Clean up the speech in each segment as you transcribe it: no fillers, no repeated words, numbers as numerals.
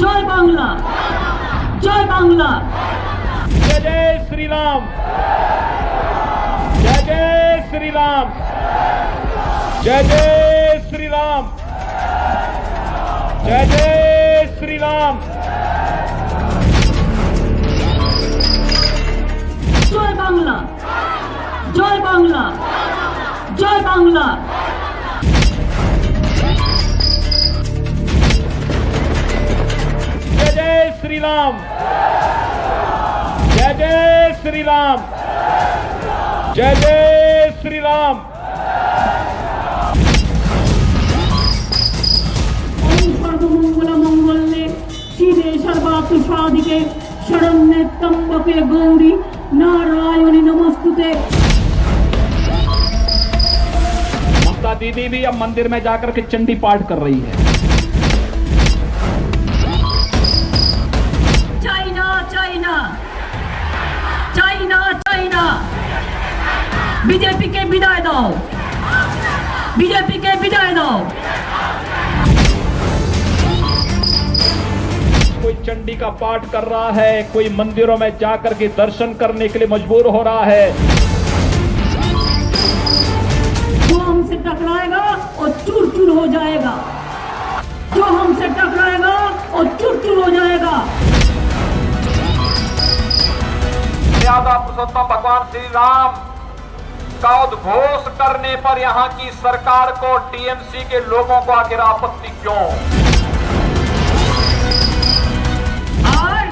জয় বাংলা, জয় বাংলা। जय जय श्री राम, जय जय श्री राम, जय जय श्री राम, जय जय श्री राम। জয় বাংলা, জয় বাংলা, জয় বাংলা। जय जय श्री राम, जय जय श्री राम, जय जय श्री राम। ओम सर्वमंगल मंगल्ये शिवे सर्वार्थ साधिके शरण्ये त्र्यंबके गौरी नारायणी नमस्तुते। ममता दीदी भी अब मंदिर में जाकर के चंडी पाठ कर रही है। China China China China, BJP के विदाई दो, बीजेपी के विदाई दो। कोई चंडी का पाठ कर रहा है, कोई मंदिरों में जाकर के दर्शन करने के लिए मजबूर हो रहा है। जो हमसे टकराएगा और चूर चूर हो जाएगा, जो हमसे टकराएगा और चूर चूर हो जाएगा। मर्यादा पुरुषोत्तम भगवान श्री राम का उद्घोष करने पर यहाँ की सरकार को, टीएमसी के लोगों को आखिर आपत्ति क्यों? और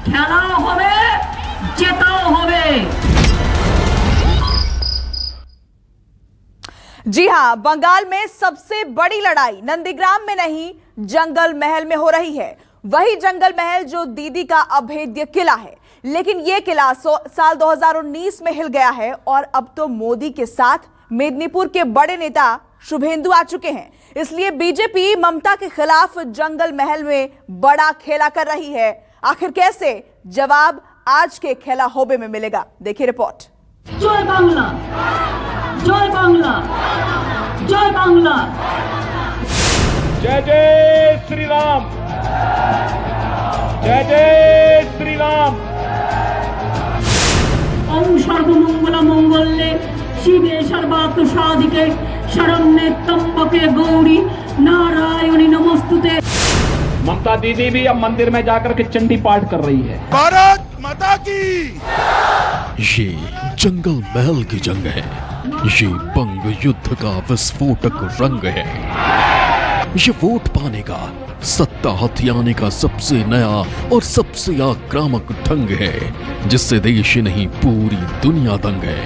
खेलाओ होवे, जेताओ होवे। जी हां, बंगाल में सबसे बड़ी लड़ाई नंदीग्राम में नहीं, जंगल महल में हो रही है। वही जंगल महल जो दीदी का अभेद्य किला है, लेकिन यह किला साल 2019 में हिल गया है और अब तो मोदी के साथ मेदिनीपुर के बड़े नेता शुभेंदु आ चुके हैं। इसलिए बीजेपी ममता के खिलाफ जंगल महल में बड़ा खेला कर रही है। आखिर कैसे? जवाब आज के खेला होबे में मिलेगा। देखिए रिपोर्ट। जय बांग्ला, जय बांग्ला, जय बांग्ला। जय जय श्री राम, जय जय श्री राम। ओम सर्वमंगल मंगल्ये शिवे सर्वार्थ साधिके शरण्ये त्र्यंबके गौरी नारायणी नमस्तुते। ममता दीदी भी अब मंदिर में जाकर के चंडी पाठ कर रही है। भारत माता की। ये जंगल महल की जंग है, ये बंग युद्ध का विस्फोटक रंग है, ये वोट पाने का, सत्ता हथियाने का सबसे नया और सबसे आक्रामक ढंग है, जिससे देश ही नहीं पूरी दुनिया दंग है।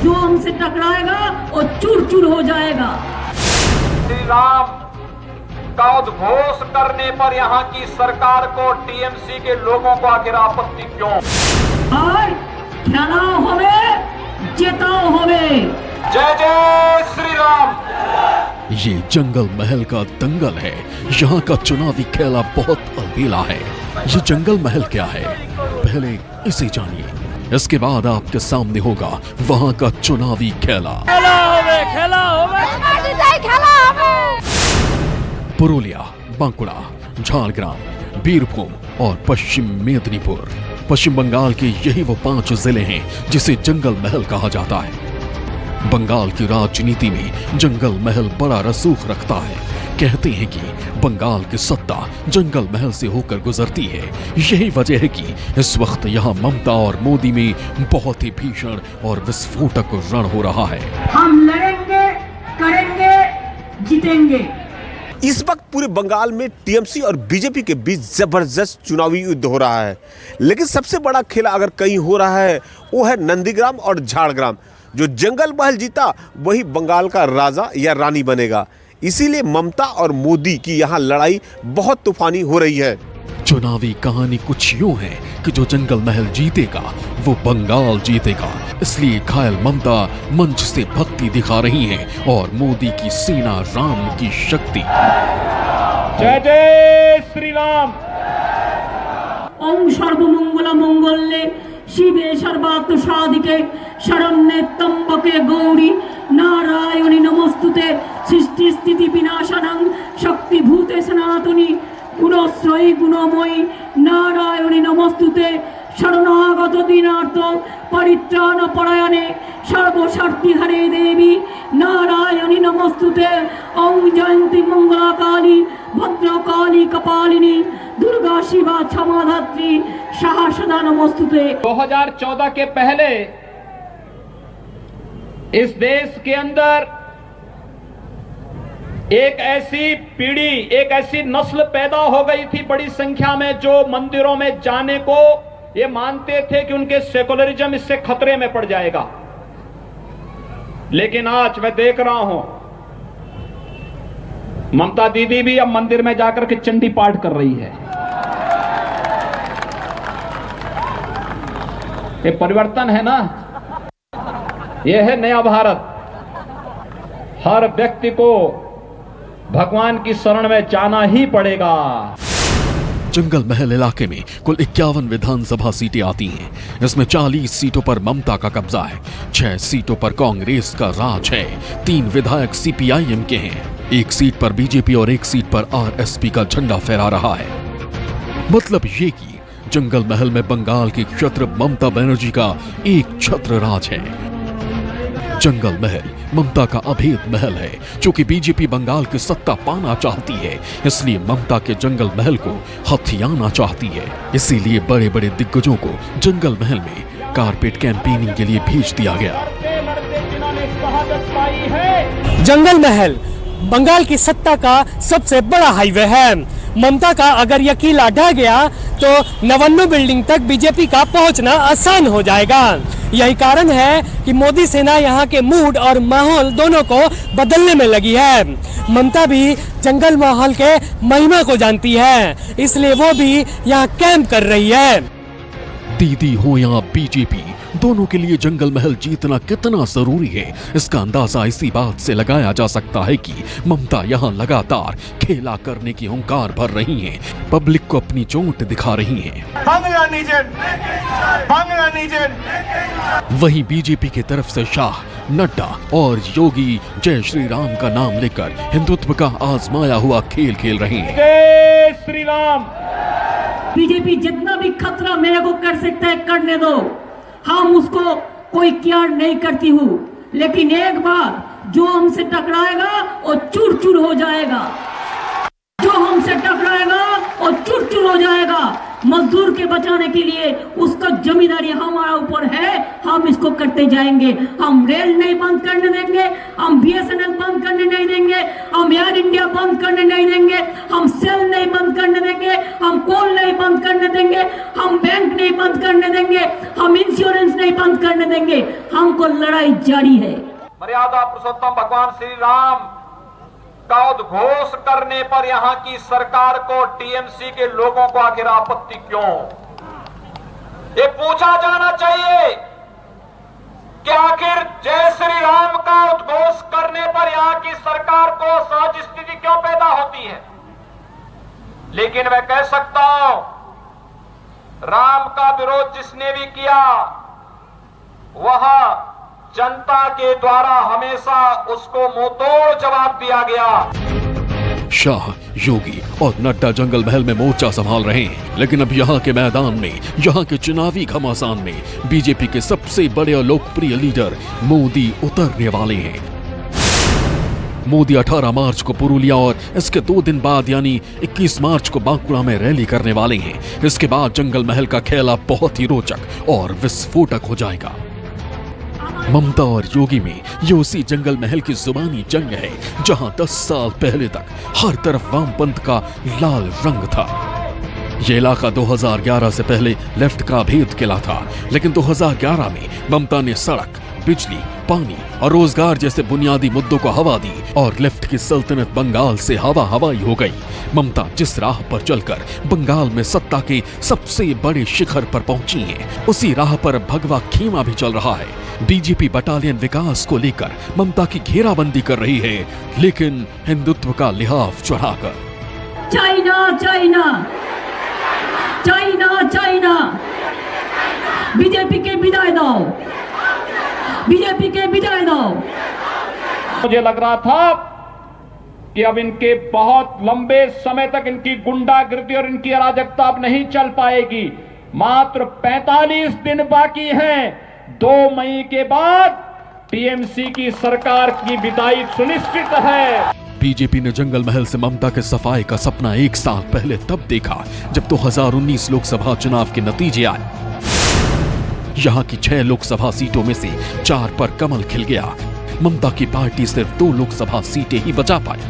जो हमसे टकराएगा और चूर चूर हो जाएगा। श्री राम का उद्घोष करने पर यहाँ की सरकार को, टीएमसी के लोगों को आखिर आपत्ति क्यों? और खेलाओ होवे, जेताओ होवे। जय जय श्री राम। ये जंगल महल का दंगल है, यहाँ का चुनावी खेला बहुत अलबेला है। ये जंगल महल क्या है, पहले इसे जानिए, इसके बाद आपके सामने होगा वहाँ का चुनावी खेला। पुरुलिया, बांकुड़ा, झारग्राम, बीरभूम और पश्चिम मेदिनीपुर, पश्चिम बंगाल के यही वो 5 जिले हैं जिसे जंगल महल कहा जाता है। बंगाल की राजनीति में जंगल महल बड़ा रसूख रखता है। कहते हैं कि बंगाल की सत्ता जंगल महल से होकर गुजरती है। यही वजह है कि इस वक्त यहाँ ममता और मोदी में बहुत ही भीषण और विस्फोटक रण हो रहा है। हम लड़ेंगे, करेंगे, जीतेंगे। इस वक्त पूरे बंगाल में टीएमसी और बीजेपी के बीच जबरदस्त चुनावी युद्ध हो रहा है, लेकिन सबसे बड़ा खेला अगर कहीं हो रहा है वो है नंदीग्राम और झारग्राम। जो जंगल महल जीता वही बंगाल का राजा या रानी बनेगा। इसीलिए ममता और मोदी की यहाँ लड़ाई बहुत तूफानी हो रही है। चुनावी कहानी कुछ यूं है कि जो जंगल महल जीतेगा वो बंगाल जीतेगा। इसलिए घायल ममता मंच से भक्ति दिखा रही हैं और मोदी की सेना राम की शक्ति। जय जय श्री राम। ओम सर्वमंगल मंगल्ये शिवे सर्वार्थ साधिके शरण्ये त्र्यंबके गौरी नारायणी नमस्तुते। सृष्टि स्थिति विनाशनं शक्ति भूते सनातनी গুণশ্রয়ী গুণময়ী নারায়ণী নমস্তুতে শরণাগত দীনার্থ পরিত্রাণ পরায়ণে সর্বশক্তিহরে দেবী নারায়ণী নমস্তুতে ওং জয়ন্তী মঙ্গলা কালী ভদ্রকালী কপালিনী दुर्गा शिवा क्षमाधात्री सहस्रदा नमस्तुते। 2014 के पहले इस देश के अंदर एक ऐसी पीढ़ी, एक ऐसी नस्ल पैदा हो गई थी बड़ी संख्या में, जो मंदिरों में जाने को ये मानते थे कि उनके सेकुलरिज्म इससे खतरे में पड़ जाएगा। लेकिन आज मैं देख रहा हूं ममता दीदी भी अब मंदिर में जाकर के चंडी पाठ कर रही है। ये परिवर्तन है ना, यह है नया भारत। हर व्यक्ति को भगवान की शरण में जाना ही पड़ेगा। जंगल महल इलाके में कुल 51 विधानसभा सीटें आती हैं। इसमें 40 सीटों पर ममता का कब्जा है, 6 सीटों पर कांग्रेस का राज है, 3 विधायक सीपीआईएम के हैं, 1 सीट पर बीजेपी और 1 सीट पर आरएसपी का झंडा फहरा रहा है। मतलब ये कि जंगल महल में बंगाल की क्षत्र ममता बनर्जी का एक छत्र राज है। जंगल महल ममता का अभेद महल है, क्योंकि बीजेपी बंगाल की सत्ता पाना चाहती है, इसलिए ममता के जंगल महल को हथियाना चाहती है। इसीलिए बड़े बड़े दिग्गजों को जंगल महल में कारपेट कैंपेनिंग के लिए भेज दिया गया। जंगल महल बंगाल की सत्ता का सबसे बड़ा हाईवे है। ममता का अगर यह किला ढह गया तो 99 बिल्डिंग तक बीजेपी का पहुंचना आसान हो जाएगा। यही कारण है कि मोदी सेना यहाँ के मूड और माहौल दोनों को बदलने में लगी है। ममता भी जंगल महल के महिमा को जानती है, इसलिए वो भी यहाँ कैंप कर रही है। दीदी हो या बीजेपी, दोनों के लिए जंगल महल जीतना कितना जरूरी है, इसका अंदाजा इसी बात से लगाया जा सकता है कि ममता यहाँ लगातार खेला करने की हुंकार भर रही हैं, पब्लिक को अपनी चोट दिखा रही हैं। वहीं बीजेपी की तरफ से शाह, नड्डा और योगी जय श्री राम का नाम लेकर हिंदुत्व का आजमाया हुआ खेल खेल रहे हैं। जय श्री राम। बीजेपी जितना भी खतरा मेरे को कर सकता है करने दो, हम उसको कोई केयर नहीं करती हूँ, लेकिन एक बार जो हमसे टकराएगा वो चूर चूर हो जाएगा। जो हमसे टकराएगा वो चूर चूर हो जाएगा। मजदूर के बचाने के लिए उसका जिम्मेदारी हमारा ऊपर है, हम इसको करते जाएंगे। हम रेल नहीं बंद करने देंगे, हम बीएसएनएल बंद करने नहीं देंगे, हम एयर इंडिया बंद करने नहीं देंगे, हम सेल नहीं बंद करने देंगे, हम कोल नहीं बंद करने देंगे, हम बैंक नहीं बंद करने देंगे, हम इंश्योरेंस नहीं बंद करने देंगे। हमको लड़ाई जारी है। मर्यादा पुरुषोत्तम भगवान श्री राम का उद्घोष करने पर यहां की सरकार को, टीएमसी के लोगों को आखिर आपत्ति क्यों? ये पूछा जाना चाहिए कि आखिर जय श्री राम का उद्घोष करने पर यहां की सरकार को सहज स्थिति क्यों पैदा होती है। लेकिन मैं कह सकता हूं, राम का विरोध जिसने भी किया वह जनता के द्वारा हमेशा उसको मुंहतोड़ जवाब दिया गया। शाह, योगी और नड्डा जंगल महल में मोर्चा संभाल रहे हैं, लेकिन अब यहाँ के मैदान में, यहाँ के चुनावी घमासान में बीजेपी के सबसे बड़े और लोकप्रिय लीडर मोदी उतरने वाले हैं। मोदी 18 मार्च को पुरुलिया और इसके 2 दिन बाद यानी 21 मार्च को बांकुड़ा में रैली करने वाले हैं। इसके बाद जंगल महल का खेला बहुत ही रोचक और विस्फोटक हो जाएगा। ममता और योगी में ये उसी जंगल महल की जुबानी जंग है, जहां 10 साल पहले तक हर तरफ वामपंथ का लाल रंग था। ये इलाका 2011 से पहले लेफ्ट का अभेद किला था, लेकिन 2011 में ममता ने सड़क, बिजली, पानी और रोजगार जैसे बुनियादी मुद्दों को हवा दी और लेफ्ट की सल्तनत बंगाल से हवा हवाई हो गई। ममता जिस राह पर चलकर बंगाल में सत्ता के सबसे बड़े शिखर पर पहुंची हैं, उसी राह पर भगवा खेमा भी चल रहा है। बीजेपी बटालियन विकास को लेकर ममता की घेराबंदी कर रही है, लेकिन हिंदुत्व का लिहाफ चढ़ाकर। China China China China, BJP के विदाई दो, बीजेपी के विदाई दो। मुझे लग रहा था कि अब इनके बहुत लंबे समय तक इनकी गुंडागिर्दी और इनकी अराजकता अब नहीं चल पाएगी। मात्र 45 दिन बाकी हैं। 2 मई के बाद टीएमसी की सरकार की विदाई सुनिश्चित है। बीजेपी ने जंगल महल से ममता के सफाई का सपना 1 साल पहले तब देखा जब 2019 लोकसभा चुनाव के नतीजे आए। यहां की 6 लोकसभा सीटों में से 4 पर कमल खिल गया। ममता की पार्टी सिर्फ 2 लोकसभा सीटें ही बचा पाई।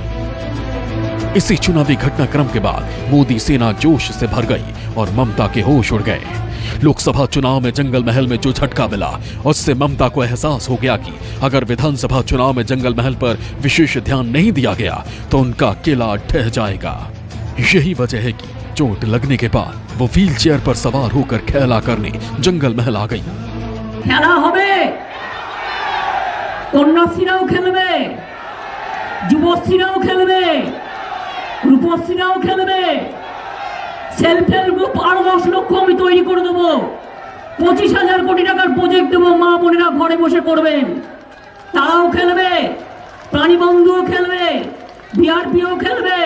इसी चुनावी घटनाक्रम के बाद मोदी सेना जोश से भर गई और ममता के होश उड़ गए। लोकसभा चुनाव में जंगल महल में जो झटका मिला, उससे ममता को एहसास हो गया कि अगर विधानसभा चुनाव में जंगल महल पर विशेष ध्यान नहीं दिया गया तो उनका किला ढह जाएगा। यही वजह है कि चोट लगने के बाद वो व्हील चेयर पर सवार होकर खेला करने जंगल महल आ गई। खेला होबे, कन्यासीराओ खेलबे, যুবশ্রীরাও খেলবে, রূপশ্রীরাও খেলবে। সেলফ হেল্প গ্রুপ আরো 10 লক্ষ আমি তৈরি করে দেবো। 25,000 কোটি টাকার প্রজেক্ট দেবো, মা বোনেরা ঘরে বসে করবেন। তারাও খেলবে, প্রাণীবন্ধুও খেলবে, বিআরপিও খেলবে,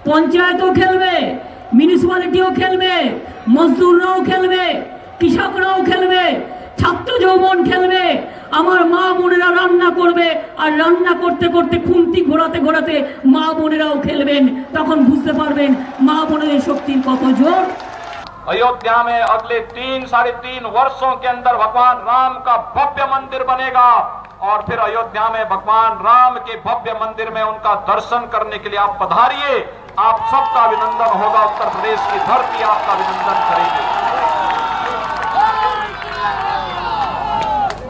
পঞ্চায়েতও খেলবে, মিউনিসিপ্যালিটিও খেলবে, মজদুররাও খেলবে, কৃষকরাও খেলবে, ছাত্র যৌবন খেলবে। আমার মা বোনেরা রান্না করবে, আর রান্না করতে করতে খুন্তি ঘোরাতে ঘোরাতে মা বোনেরাও খেলবেন। তখন বুঝতে পারবেন মা বোনেদের শক্তির কত জোর। अयोध्या में अगले 3-3.5 वर्षों के अंदर भगवान राम का भव्य मंदिर बनेगा और फिर अयोध्या में भगवान राम के भव्य मंदिर में उनका दर्शन करने के लिए आप पधारिए। आप सबका अभिनंदन होगा। उत्तर प्रदेश की धरती आपका अभिनंदन करेगी।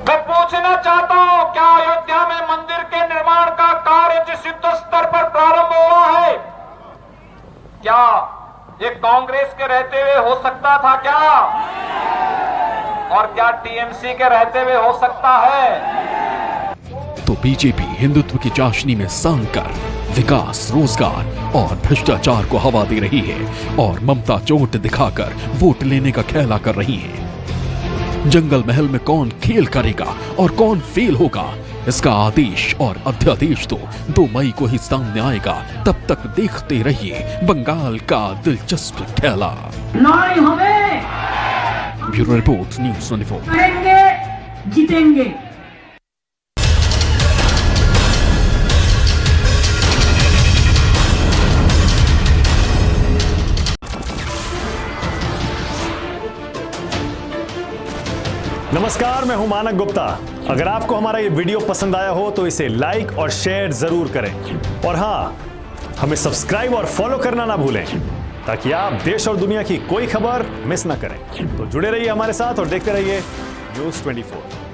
मैं पूछना चाहता हूं, क्या अयोध्या में मंदिर के निर्माण का कार्य जिस युद्ध स्तर पर प्रारंभ हुआ है, क्या ये कांग्रेस के रहते हुए हो सकता था क्या? और क्या टीएमसी के रहते हुए हो सकता है? तो बीजेपी हिंदुत्व की चाशनी में सांग कर विकास, रोजगार और भ्रष्टाचार को हवा दे रही है और ममता चोट दिखाकर वोट लेने का खेला कर रही है। जंगल महल में कौन खेल करेगा और कौन फेल होगा, इसका आदेश और अध्यादेश तो 2 मई को ही सामने आएगा। तब तक देखते रहिए बंगाल का दिलचस्प खेला। लड़ाई हमें ब्यूरो रिपोर्ट, न्यूज़ 24। करेंगे, जीतेंगे। नमस्कार, मैं हूं मानक गुप्ता। अगर आपको हमारा ये वीडियो पसंद आया हो तो इसे लाइक और शेयर जरूर करें और हाँ, हमें सब्सक्राइब और फॉलो करना ना भूलें ताकि आप देश और दुनिया की कोई खबर मिस ना करें। तो जुड़े रहिए हमारे साथ और देखते रहिए न्यूज़ 24।